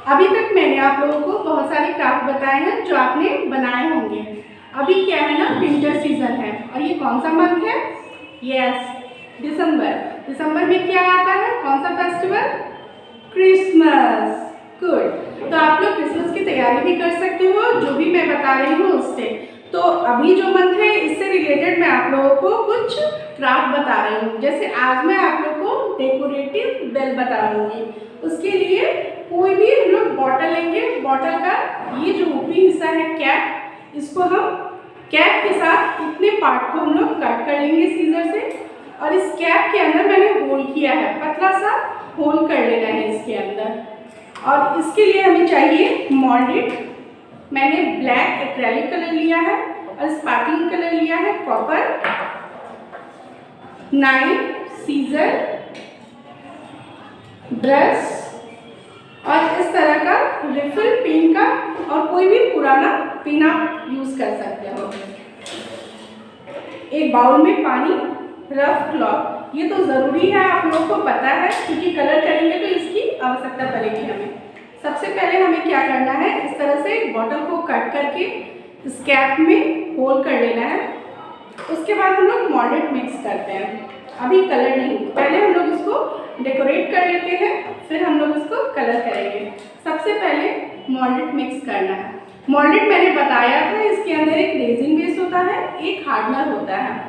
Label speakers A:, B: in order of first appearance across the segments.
A: अभी तक मैंने आप लोगों को बहुत सारे क्राफ्ट बताए हैं जो आपने बनाए होंगे। अभी क्या है ना, विंटर सीजन है और ये कौन सा मंथ है? यस, दिसंबर। दिसंबर में क्या आता है, कौन सा फेस्टिवल? क्रिसमस। गुड। तो आप लोग क्रिसमस की तैयारी भी कर सकते हो जो भी मैं बता रही हूँ उससे। तो अभी जो मंथ है इससे रिलेटेड मैं आप लोगों को कुछ क्राफ्ट बता रही हूँ। जैसे आज मैं आप लोग को डेकोरेटिव बेल बता दूँगी। उसके लिए कोई भी हम लोग बॉटल लेंगे, बॉटल का ये जो ऊपरी हिस्सा है कैप, इसको हम कैप के साथ इतने पार्ट को हम लोग कट कर लेंगे सीजर से। और इस कैप के अंदर मैंने होल किया है, पतला सा होल कर लेना है इसके अंदर। और इसके लिए हमें चाहिए मोल्डेड, मैंने ब्लैक एक्रेलिक कलर लिया है और स्पार्कलिंग कलर लिया है कॉपर, नाइफ, सीजर, ब्रश और इस तरह का रिफिल पेन का, और कोई भी पुराना पेन आप यूज कर सकते हो। एक बाउल में पानी, रफ क्लॉथ, ये तो ज़रूरी है, आप लोगों को पता है क्योंकि कलर करेंगे तो इसकी आवश्यकता पड़ेगी हमें। सबसे पहले हमें क्या करना है, इस तरह से बॉटल को कट करके इस कैप में होल कर लेना है। उसके बाद हम लोग मोल्डेड मिक्स करते हैं, अभी कलर नहीं, पहले हम लोग इसको डेकोरेट कर लेते हैं फिर हम लोग इसको कलर करेंगे। सबसे पहले मोल्डेड मिक्स करना है। मोल्डेड मैंने बताया था इसके अंदर एक रेजिन बेस होता है, एक हार्डनर होता है।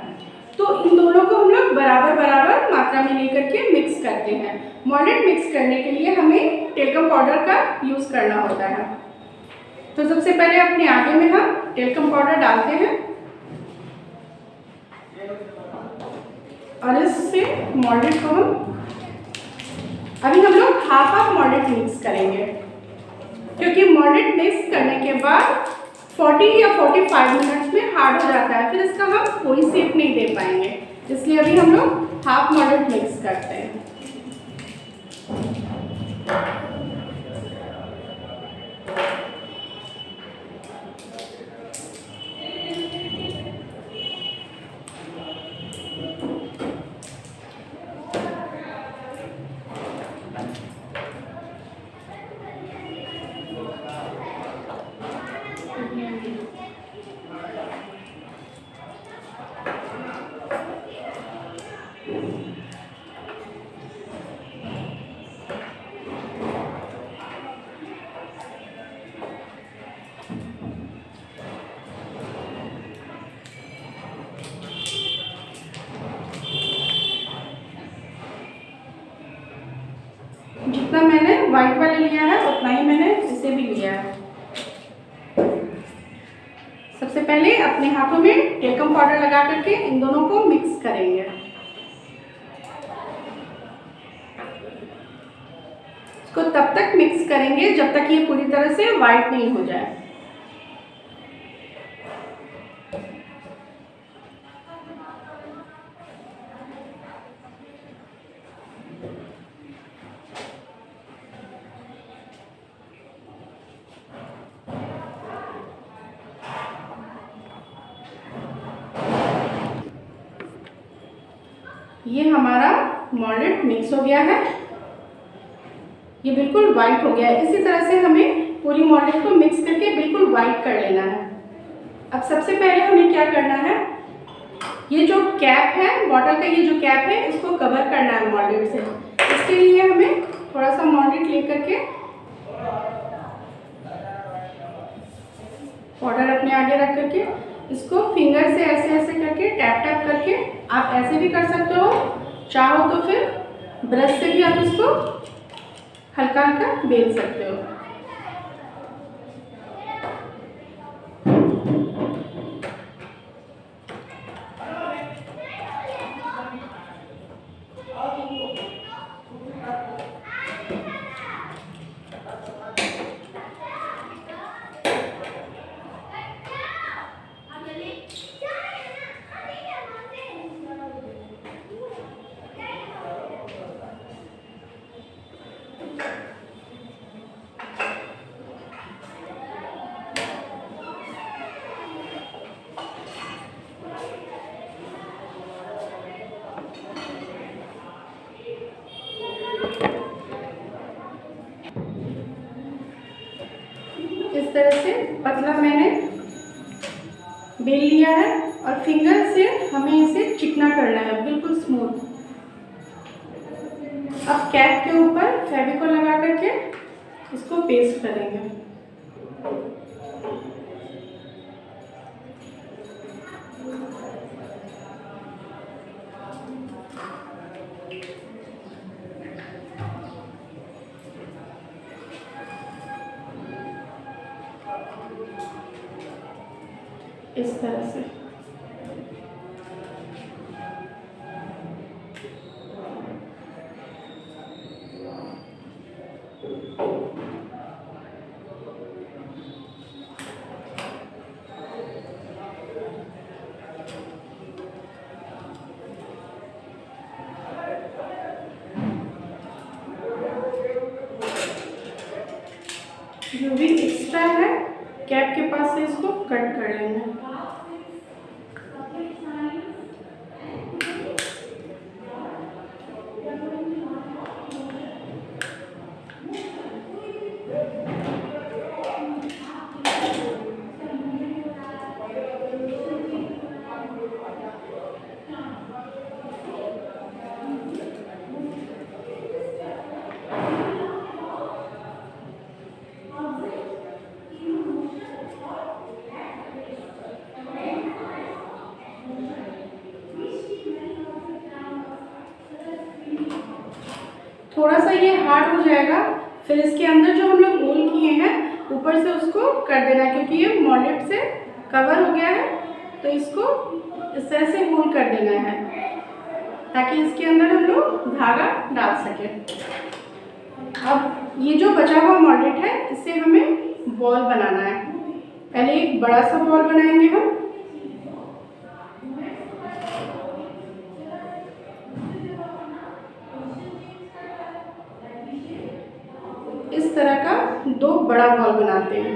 A: तो इन दोनों को हम लोग बराबर बराबर मात्रा में लेकर के मिक्स करते हैं। मोल्डेड मिक्स करने के लिए हमें टेल्कम पाउडर का यूज़ करना होता है। तो सबसे पहले अपने आगे में हम टेल्कम पाउडर डालते हैं और इससे मोल्डेड को अभी हम लोग हाफ मोल्डेड मिक्स करेंगे, क्योंकि मोल्डेड मिक्स करने के बाद 40 या 45 मिनट्स में हार्ड हो जाता है, फिर इसका हम कोई शेप नहीं दे पाएंगे। इसलिए अभी हम लोग हाफ मोल्डेड मिक्स करते हैं। जितना मैंने व्हाइट वाले लिया है उतना ही मैंने इसे भी लिया है। सबसे पहले अपने हाथों में टेल्कम पाउडर लगा करके इन दोनों को मिक्स करेंगे। इसको तब तक मिक्स करेंगे जब तक ये पूरी तरह से व्हाइट नहीं हो जाए। ये हमारा मोल्डेड मिक्स हो गया है, ये बिल्कुल वाइट हो गया है। इसी तरह से हमें पूरी मोल्डेड को मिक्स करके बिल्कुल वाइट कर लेना है। अब सबसे पहले हमें क्या करना है, ये जो कैप है बॉटल का, ये जो कैप है इसको कवर करना है मोल्डेड से। इसके लिए हमें थोड़ा सा मोल्डेड लेकर के पाउडर अपने आगे रख करके इसको फिंगर से ऐसे ऐसे करके टैप टैप करके, आप ऐसे भी कर सकते हो, चाहो तो फिर ब्रश से भी आप इसको हल्का हल्का बेल सकते हो। इस तरह से पतला मैंने बेल लिया है और फिंगर से हमें इसे चिकना करना है, बिल्कुल स्मूथ। अब कैप के ऊपर फेविकोल लगा करके इसको पेस्ट करेंगे। इस तरह से जो भी एक्स्ट्रा है कैप के पास से इसको कट कर लेना है। थोड़ा सा ये हार्ड हो जाएगा, फिर इसके अंदर जो हम लोग होल किए हैं ऊपर से उसको कर देना है, क्योंकि ये मॉलेट से कवर हो गया है तो इसको इस तरह से होल कर देना है ताकि इसके अंदर हम लोग धागा डाल सकें। अब ये जो बचा हुआ मॉलेट है इससे हमें बॉल बनाना है। पहले एक बड़ा सा बॉल बनाएंगे हम। इस तरह का दो बड़ा बॉल बनाते हैं।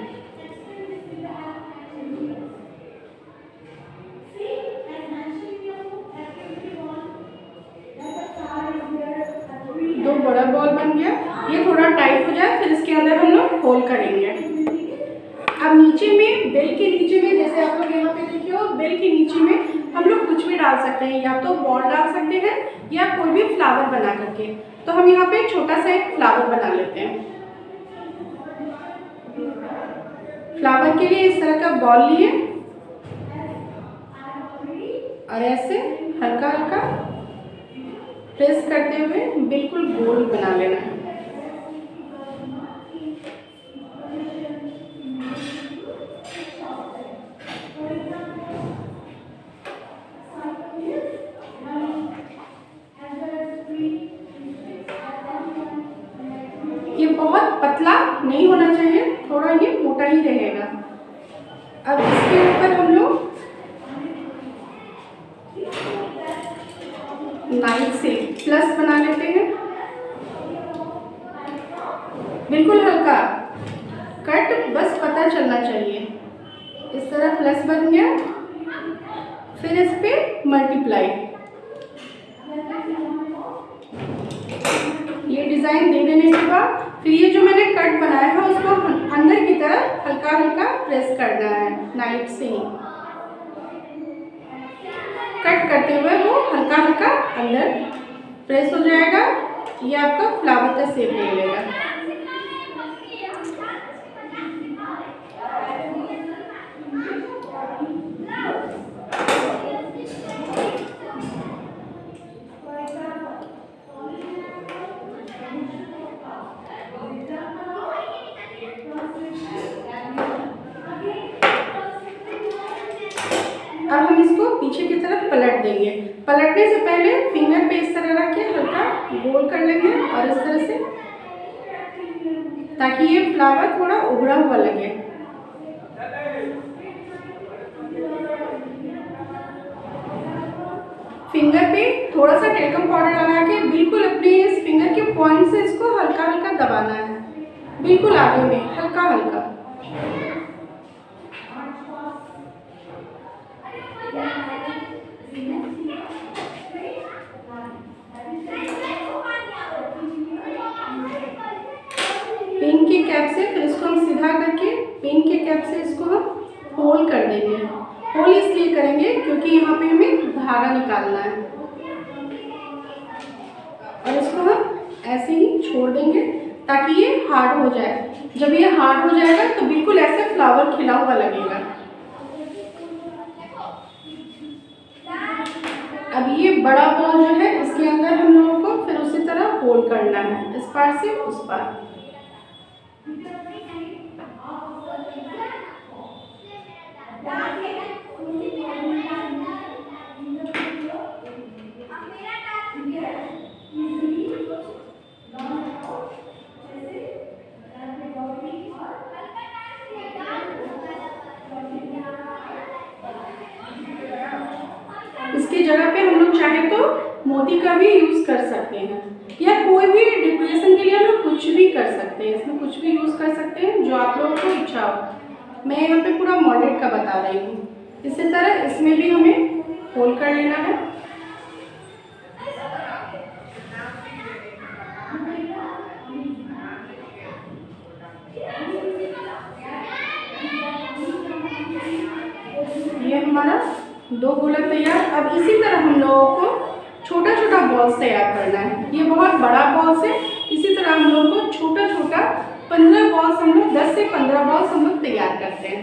A: दो बड़ा बॉल बन गया। ये थोड़ा टाइट हो जाए फिर इसके अंदर हम लोग होल करेंगे। अब नीचे में बेल के नीचे में, जैसे आप लोग यहाँ पे देखिए हो, बेल के नीचे में हम लोग कुछ भी डाल सकते हैं, या तो बॉल डाल सकते हैं या कोई भी फ्लावर बना करके। तो हम यहाँ पे छोटा सा एक फ्लावर बना लेते हैं। फ्लावर के लिए इस तरह का बॉल लिए और ऐसे हल्का हल्का प्रेस करते हुए बिल्कुल गोल बना लेना है। ये बहुत पतला नहीं होना चाहिए, थोड़ा ये मोटा ही रहेगा। अब इसके ऊपर हम लोग नाइफ से प्लस बना लेते हैं, बिल्कुल हल्का कट, बस पता चलना चाहिए। इस तरह प्लस बन गया, फिर इस पे मल्टीप्लाई। ये डिज़ाइन दे देने के बाद फिर ये जो मैंने कट बनाया है उसको अंदर की तरफ हल्का हल्का प्रेस करना है नाइफ से ही। कट करते हुए वो हल्का हल्का अंदर प्रेस हो जाएगा। ये आपका फ्लावर का शेप ले लेगा। अब हम इसको पीछे की तरफ पलट देंगे। पलटने से पहले फिंगर पे इस तरह रख के हल्का गोल कर लेंगे और इस तरह से, ताकि ये फ्लावर थोड़ा उभरा हुआ लगे। फिंगर पे थोड़ा सा टेल्कम पाउडर लगा के बिल्कुल अपने इस फिंगर के पॉइंट से इसको हल्का हल्का दबाना है, बिल्कुल आगे में हल्का हल्का। पिन के कैप से फिर इसको हम सीधा करके पिन के कैप से इसको हम होल कर देंगे। होल इसलिए करेंगे क्योंकि यहाँ पे हमें धागा निकालना है और इसको हम ऐसे ही छोड़ देंगे ताकि ये हार्ड हो जाए। जब ये हार्ड हो जाएगा तो बिल्कुल ऐसे फ्लावर खिला हुआ लगेगा। अब ये बड़ा बॉल जो है इसके अंदर हम लोगों को फिर उसी तरह होल करना है, इस पार से उस पार। इसकी जगह पे हम लोग चाहे तो मोती का भी यूज़ कर सकते हैं या कोई भी डेकोरेशन के लिए हम लोग कुछ भी कर सकते हैं। इसमें कुछ भी यूज़ कर सकते हैं जो आप लोगों को इच्छा हो। मैं यहाँ पे पूरा मॉडल का बता रही हूँ। इसी तरह इसमें भी हमें होल कर लेना है। ये हमारा दो गोला तैयार। अब इसी तरह हम लोगों को छोटा छोटा बॉल्स तैयार करना है। ये बहुत बड़ा बॉल्स है, इसी तरह हम लोगों को छोटा छोटा 15 बॉल्स हम लोग 10 से 15 बॉल्स हम लोग तैयार करते हैं।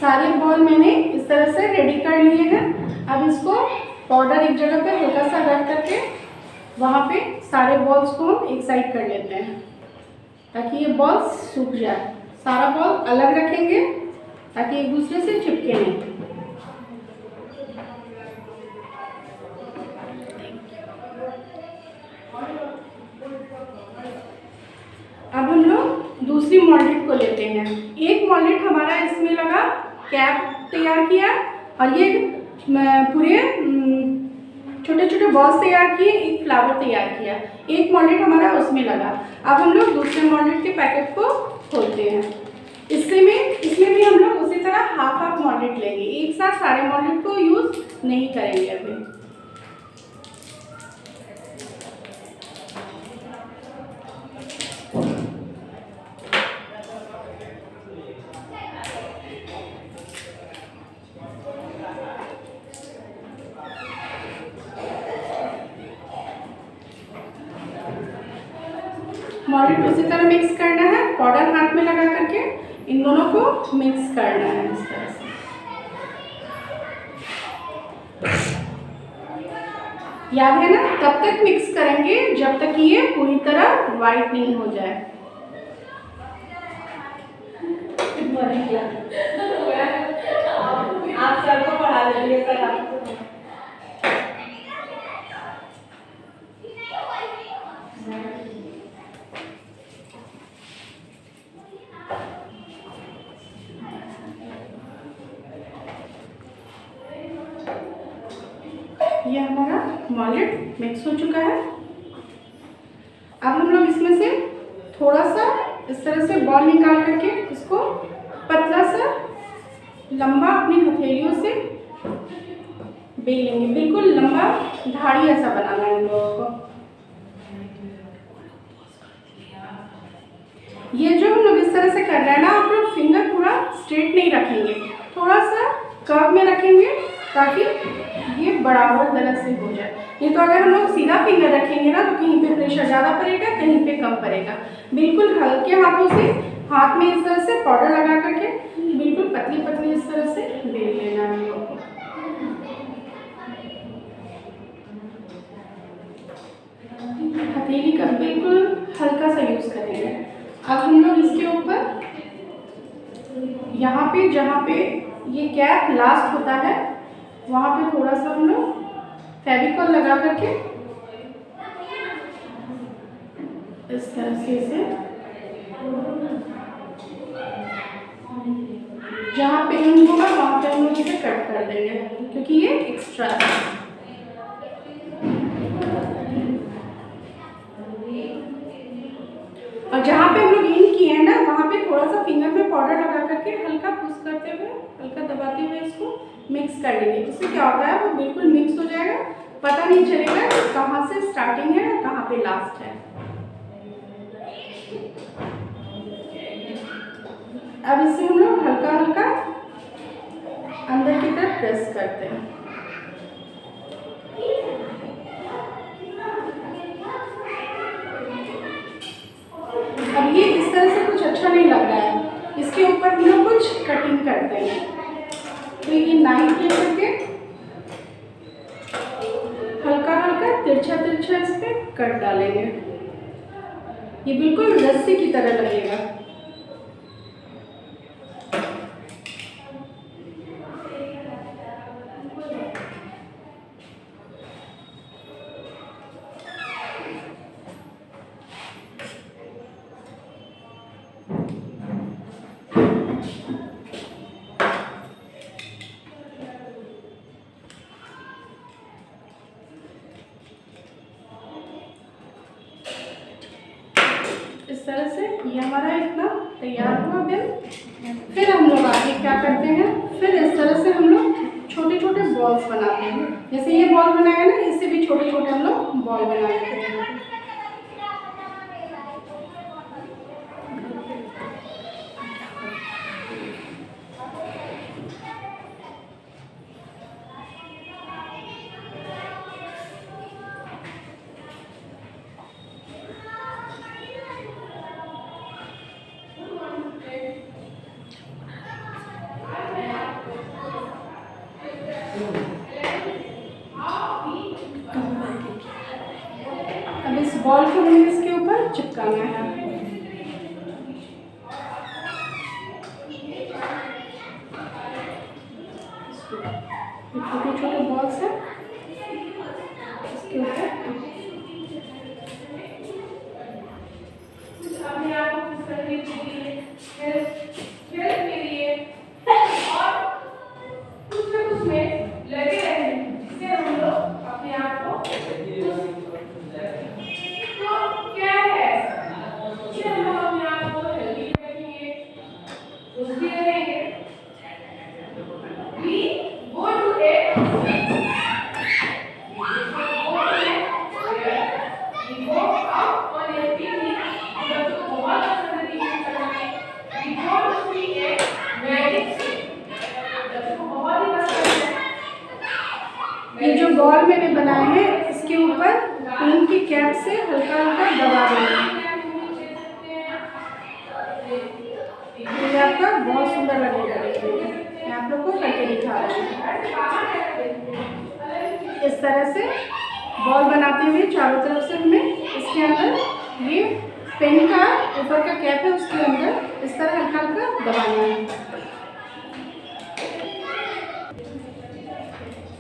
A: सारे बॉल मैंने इस तरह से रेडी कर लिए हैं। अब इसको पाउडर एक जगह पे हल्का सा रख करके वहाँ पे सारे बॉल्स को हम एक साइड कर लेते हैं ताकि ये बॉल्स सूख जाए। सारा बॉल अलग रखेंगे ताकि एक दूसरे से चिपके नहीं। अब हम लोग दूसरी मॉल्डेड को लेते हैं। एक मॉल्डेड हमारा इसमें लगा, कैप तैयार किया और ये पूरे छोटे छोटे बॉल्स तैयार किए, एक फ्लावर तैयार किया। एक मॉल्डेड हमारा उसमें लगा। अब हम लोग दूसरे मॉल्डेड के पैकेट को खोलते हैं। इसमें भी हम लोग उसी तरह हाफ हाफ मॉल्डेड लेंगे, एक साथ सारे मॉल्डेड को यूज़ नहीं करेंगे अभी। मॉल्डेड उसी तरह मिक्स करना है, पाउडर हाथ में लगा करके इन दोनों को मिक्स करना है इस तरह से। याद है ना, तब तक मिक्स करेंगे जब तक ये पूरी तरह वाइट नहीं हो जाए। आप सर को पढ़ा लीजिए सर आपको। ये हमारा मॉल्डेड मिक्स हो चुका है। अब हम लोग इसमें से थोड़ा सा इस तरह से बॉल निकाल करके इसको पतला सा लंबा अपनी हथेलियों से बेल लेंगे। बिल्कुल लंबा धाड़ी ऐसा बनाना है हम लोगों को। ये जो हम लोग इस तरह से कर रहे हैं ना, आप लोग फिंगर पूरा स्ट्रेट नहीं रखेंगे, थोड़ा सा कर्व में रखेंगे ताकि ये बराबर तरह से हो जाए। ये तो अगर हम लोग सीधा फिंगर रखेंगे ना तो कहीं पे प्रेशर ज़्यादा पड़ेगा, कहीं पे कम पड़ेगा। बिल्कुल हल्के हाथों से हाथ में इस तरह से पाउडर लगा करके बिल्कुल पतली पतली इस तरह से बेल लेना है हम लोग को। हथेली का बिल्कुल हल्का सा यूज़ करेंगे। अब हम लोग इसके ऊपर यहाँ पे जहाँ पे ये कैप लास्ट होता है वहाँ पे थोड़ा सा हम लोग फेविकॉल लगा करके इस तरह से इसे जहाँ पे इन होगा वहाँ पे हम लोग इसे कट कर देंगे क्योंकि ये एक्स्ट्रा है। और जहाँ पे हम लोग इन किए हैं ना वहाँ पे थोड़ा सा फिंगर में पाउडर लगा करके हल्का पुश करते हुए, हल्का दबाते हुए इसको मिक्स कर लेंगे। इससे क्या होता है वो बिल्कुल मिक्स हो जाएगा, पता नहीं चलेगा कहाँ से स्टार्टिंग है और कहाँ यहाँ पे लास्ट है। अब इसे हम लोग हल्का हल्का अंदर की तरफ प्रेस करते हैं। अब ये इस तरह से कुछ अच्छा नहीं लग रहा है, इसके ऊपर हम लोग कुछ कटिंग करते हैं। तो ये नाइफ लेकर के हल्का हल्का तिरछा तिरछा इस पे कट डालेंगे। ये बिल्कुल रस्सी की तरह लगेगा। इस तरह से ये हमारा इतना तैयार हुआ बिल। फिर हम लोग आगे क्या करते हैं, फिर इस तरह से हम लोग छोटे छोटे बॉल्स बनाते हैं। जैसे ये बॉल बनाया ना, इससे भी छोटे छोटे हम लोग बॉल बना लेते हैं। अब इस बॉल को हमें इसके ऊपर चिपकाना है। छोटे छोटे बॉल्स हैं इसके ऊपर। ये जो बॉल मैंने बनाए हैं, इसके ऊपर पेन की कैप से हल्का हल्का दबा देना। ये आपका बहुत सुंदर लगेगा। मैं आप लोग को करके दिखा रही हूँ। इस तरह से बॉल बनाते हुए चारों तरफ से हमें इसके अंदर ये पेन का ऊपर का कैप है, उसके अंदर इस तरह हल्का हल्का दबाना है।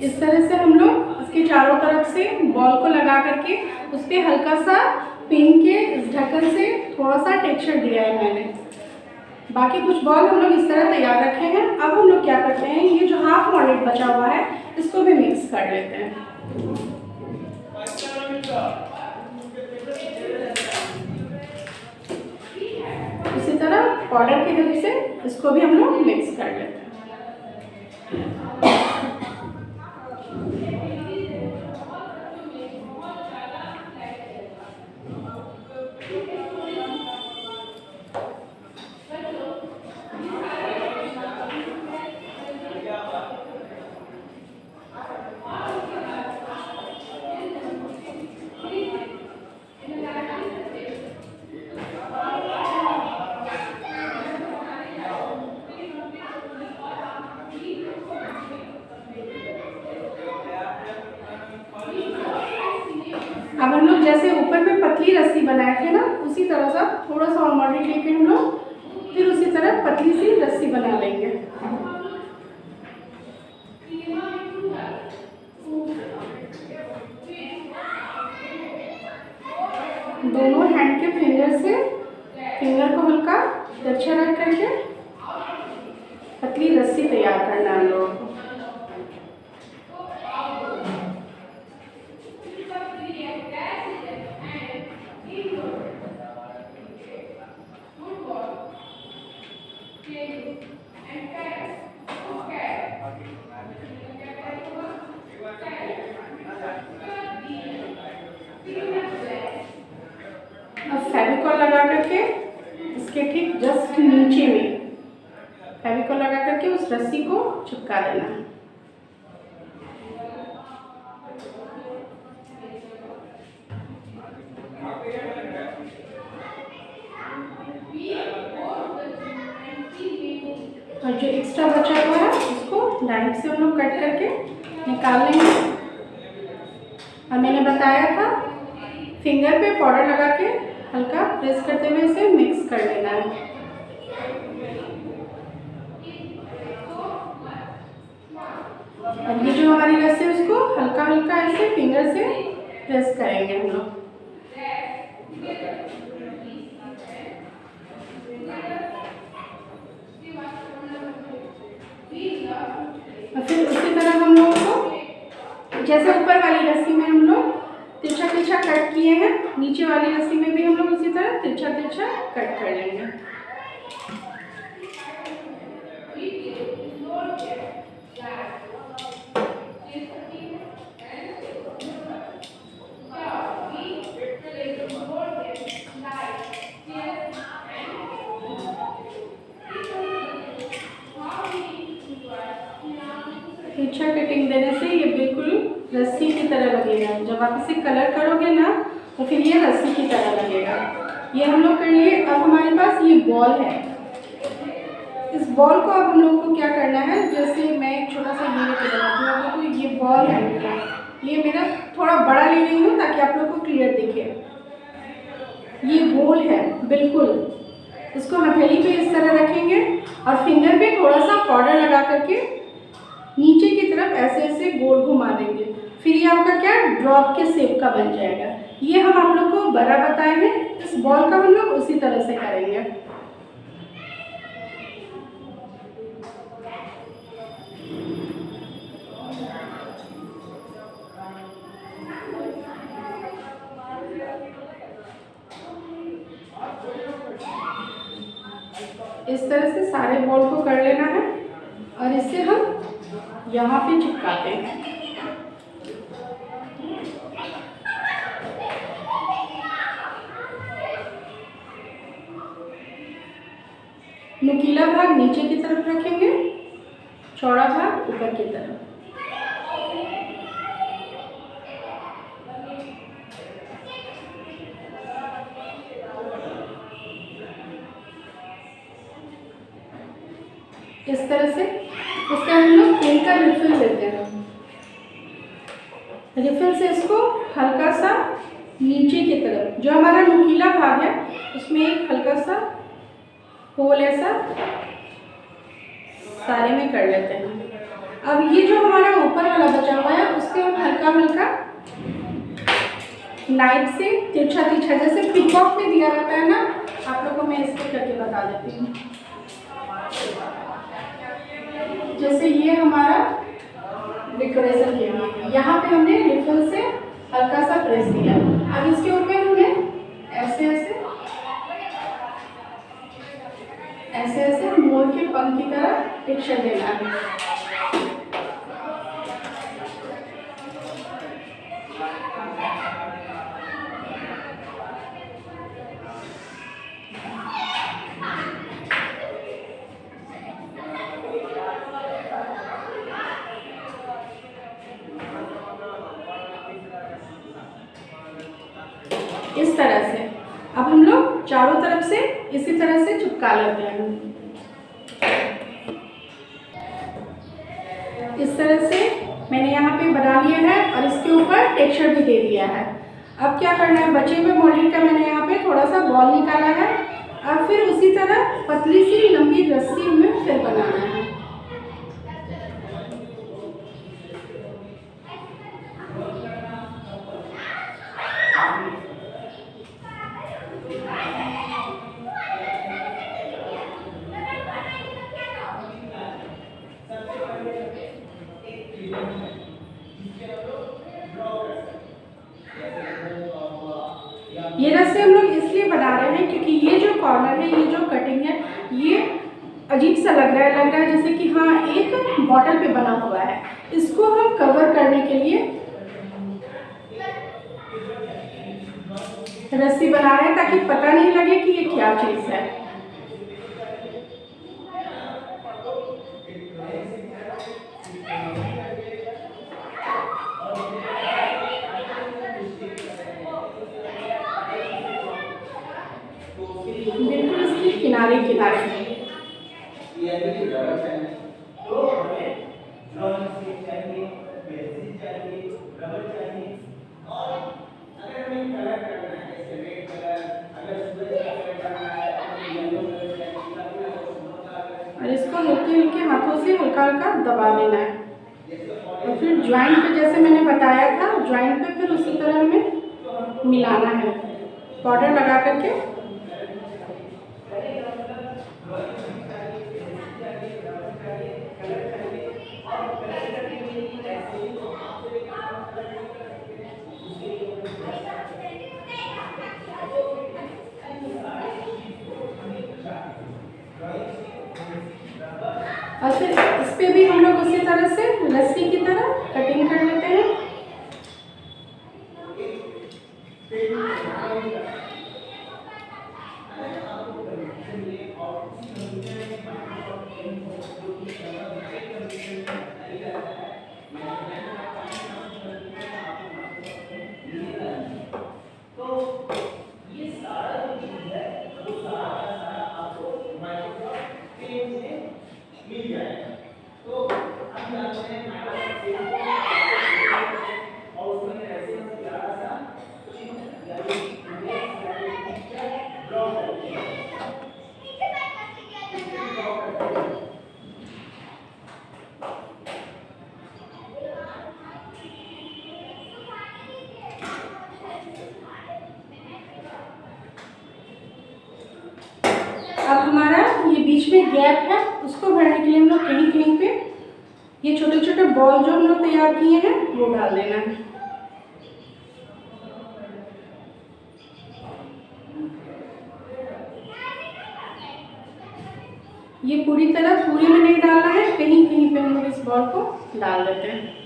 A: इस तरह से हम लोग इसके चारों तरफ से बॉल को लगा करके उस पर हल्का सा पेन के इस ढक्कन से थोड़ा सा टेक्सचर दिया है मैंने। बाकी कुछ बॉल हम लोग इस तरह तैयार रखे हैं। अब हम लोग क्या करते हैं, ये जो हाफ मॉडेल बचा हुआ है इसको भी मिक्स कर लेते हैं। इसी तरह पाउडर की हेल्प से इसको भी हम लोग मिक्स कर लेते हैं। अब हम लोग जैसे ऊपर में पतली रस्सी बनाए थे ना, उसी तरह सा थोड़ा सा और मॉडल लेके हम लोग फिर उसी तरह पतली सी रस्सी बना लेंगे। दोनों हैंड के फिंगर से फिंगर को हल्का तिरछा रख करके पतली रस्सी तैयार करना है हम लोगों को। करके इसके ठीक जस्ट नीचे में फेविकोल लगा करके उस रस्सी को चिपका देना है। और जो एक्स्ट्रा बचा हुआ है उसको नाइफ से हम लोग कट करके निकाल लेंगे। और मैंने बताया था फिंगर पे पाउडर लगा के हल्का प्रेस करते हुए इसे मिक्स कर लेना है। अब ये जो हमारी रस्सी है उसको हल्का हल्का ऐसे फिंगर से प्रेस करेंगे हम लोग। और फिर उसी तरह हम लोग को जैसे ऊपर वाली रस्सी में हम लोग तिरछा तिरछा कट किए हैं, नीचे वाली रस्सी में भी हम लोग उसी तरह तिरछा तिरछा कट कर लेंगे। तिरछा कटिंग देने से ये बिल्कुल रस्सी की तरह लगेगा। जब आप इसे कलर करोगे ना तो फिर ये रस्सी की तरह लगेगा। ये हम लोग कर लिए। अब हमारे पास ये बॉल है। इस बॉल को अब हम लोग को क्या करना है, जैसे मैं एक छोटा सा ये लेके बनाती हूँ आप लोग को। ये बॉल है मेरा, ये मेरा थोड़ा बड़ा ले रही हूँ ताकि आप लोग को क्लियर दिखे। ये गोल है बिल्कुल। इसको हथेली पे इस तरह रखेंगे और फिंगर पे थोड़ा सा पाउडर लगा करके नीचे की तरफ ऐसे ऐसे गोल घुमा देंगे। फिर ये आपका क्या ड्रॉप के शेप का बन जाएगा। ये हम आप लोग को बड़ा बताए हैं। इस बॉल का हम लोग उसी तरह से करेंगे। इस तरह से सारे बॉल को कर लेना है और इसे हम यहाँ पे चिपकाते हैं। नुकीला भाग नीचे की तरफ रखेंगे, चौड़ा भाग ऊपर की तरफ। इस तरह से इसका हम लोग पेन का रिफिल लेते हैं। रिफिल से इसको हल्का सा नीचे की तरफ, जो हमारा नुकीला भाग है उसमें एक हल्का सा होल ऐसा सारे में कर लेते हैं। अब ये जो हमारा ऊपर वाला बचा हुआ है उसके हम हल्का हल्का नाइफ से तिरछा तिरछा, जैसे पिकॉक में दिया रहता है ना, आप लोगों को मैं इसको करके बता देती हूँ। जैसे ये हमारा डेकोरेशन किया हुआ है, यहाँ पे हमने रिफिल से हल्का सा प्रेस किया। अब इसके ऊपर हमें ऐसे ऐसे ऐसे ऐसे मोर के पंख की तरह टेक्सचर देना है। इस तरह से अब हम लोग चारों तरफ से इसी तरह से चिपका लेते हैं। इस तरह से मैंने यहाँ पे बना लिया है और इसके ऊपर टेक्सचर भी दे दिया है। अब क्या करना है, बचे हुए मॉडल का मैंने यहाँ पे थोड़ा सा बॉल निकाला है और फिर उसी तरह पतली सी लंबी रस्सी में फिर बनाना है। ये रस्से हम लोग इसलिए बना रहे हैं क्योंकि ये जो कॉर्नर है, ये जो कटिंग है, ये अजीब सा लग रहा है जैसे कि हाँ एक बॉटल पे बना हुआ है। इसको हम कवर करने के लिए रस्सी बना रहे हैं ताकि पता नहीं लगे कि ये क्या चीज़ है। बिल्कुल इसके किनारे किनारे। और इसको हल्के हल्के हाथों से हल्का हल्का दबा देना है। और फिर ज्वाइंट पे जैसे मैंने बताया था, ज्वाइंट पे फिर उसी तरह हमें मिलाना है पाउडर लगा करके। और फिर इस पे भी हम लोग उसी तरह से लस्सी की तरह कटिंग कर लेते हैं। अब हमारा ये बीच में गैप है, उसको भरने के लिए हम लोग कहीं कहीं पे ये छोटे छोटे बॉल जो हम लोग तैयार किए हैं वो डाल देना है। ये पूरी तरह पूरी में नहीं डालना है, कहीं कहीं पे हम लोग इस बॉल को डाल देते हैं।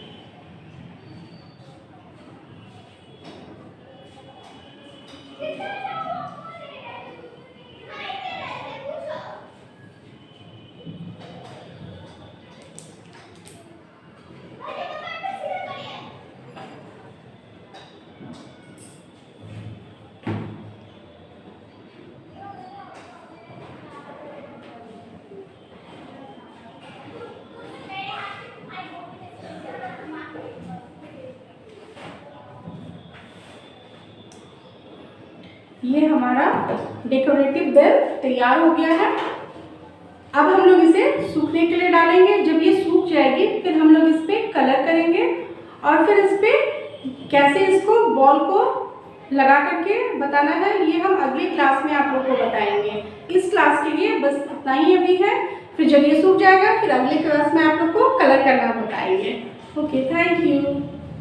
A: ये हमारा डेकोरेटिव बेल तैयार हो गया है। अब हम लोग इसे सूखने के लिए डालेंगे। जब ये सूख जाएगी फिर हम लोग इस पर कलर करेंगे और फिर इस पर कैसे इसको बॉल को लगा करके बताना है ये हम अगली क्लास में आप लोग को बताएंगे। इस क्लास के लिए बस इतना ही अभी है, फिर जब ये सूख जाएगा फिर अगली क्लास में आप लोग को कलर करना बताएंगे। Okay, thank you.